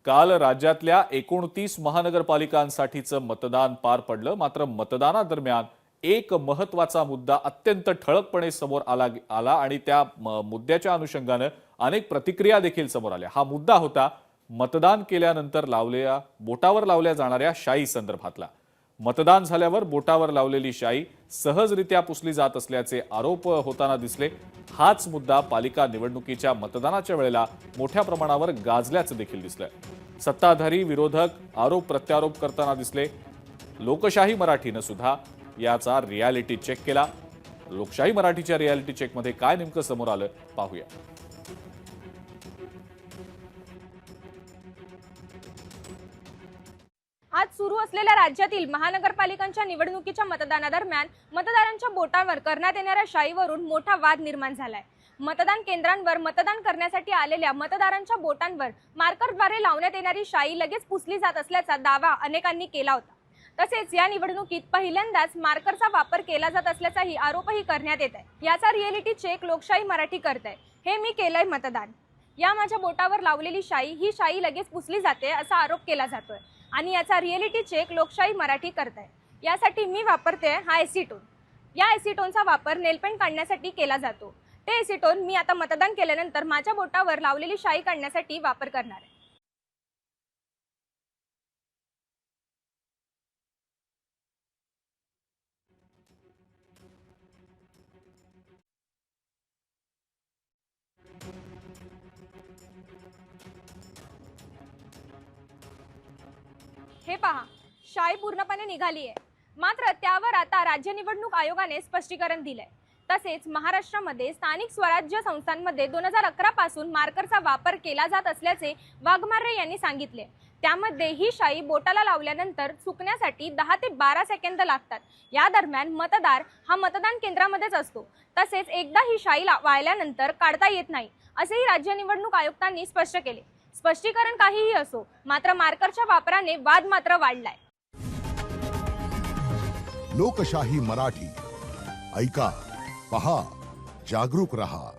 काल राज्यातल्या 29 महानगरपालिकांसाठीचं मतदान पार पडलं। मात्र मतदानादरम्यान एक महत्त्वाचा मुद्दा अत्यंत ठळकपणे समोर आला आणि त्या मुद्द्याच्या अनुषंगाने अनेक प्रतिक्रिया देखील समोर आल्या। हा मुद्दा होता मतदान केल्यानंतर बोटावर लावल्या जाणाऱ्या शाई संदर्भातला। मतदान झाल्यावर बोटावर लावलेली शाई सहजरित्या पुसली जात असल्याचे आरोप होताना दिसले। हाच मुद्दा पालिका निवडणुकीच्या मतदानाच्या वेळेला मोठ्या प्रमाणावर गाजल्याचं देखील दिसलंय। सत्ताधारी विरोधक आरोप प्रत्यारोप करताना दिसले। लोकशाही मराठीने सुद्धा याचा रियालिटी चेक केला। लोकशाही मराठीच्या रियालिटी चेकमध्ये काय नेमकं समोर आलं पाहूया। आज सुरू असलेल्या राज्यातील महानगरपालिकांच्या निवडणुकीच्या मतदानादरम्यान मतदारांच्या बोटांवर करण्यात येणाऱ्या शाईवरून मोठा वाद निर्माण झालाय। मतदान केंद्रांवर मतदान करण्यासाठी आलेल्या मतदारांच्या बोटांवर मार्करद्वारे लावण्यात येणारी शाई लगेच पुसली जात असल्याचा दावा अनेकांनी केला होता। तसेच या निवडणुकीत पहिल्यांदाच मार्करचा वापर केला जात असल्याचाही आरोपही करण्यात येत आहे। याचा रियालिटी चेक लोकशाही मराठी करते। हे मी केलंय मतदान, या माझ्या बोटावर लावलेली शाई ही शाई लगेच पुसली जाते असा आरोप केला जातोय आणि याचा रियालिटी चेक लोकशाही मराठी करते। यासाठी मी वापरते हा एसीटोन। या एसीटोनचा वापर नेलपेंट काढण्यासाठी केला जातो। ते एसीटोन मी आता मतदान केल्यानंतर माझ्या बोटावर लावलेली शाई काढण्यासाठी वापर करणार आहे। हे पहा, शाई पूर्णपणे निघाली आहे। मात्र त्यावर आता राज्य निवडणूक आयोगाने स्पष्टीकरण दिलंय। तसेच महाराष्ट्रामध्ये स्थानिक स्वराज्य संस्थांमध्ये 2011 पासून मार्करचा वापर केला जात असल्याचे वाघमारे यांनी सांगितले। त्यामध्ये ही शाई बोटाला लावल्यानंतर सुकण्यासाठी 10 ते 12 सेकंद लागतात। या दरम्यान मतदार हा मतदान केंद्रामध्येच असतो। तसेच एकदा ही शाई वाळल्यानंतर काढता येत नाही असेही राज्य निवडणूक आयुक्तांनी स्पष्ट केले। स्पष्टीकरण काहीही असो, मात्र मार्करच्या वापराने वाद मात्र वाढलाय। लोकशाही मराठी ऐका, पहा, जागरूक रहा।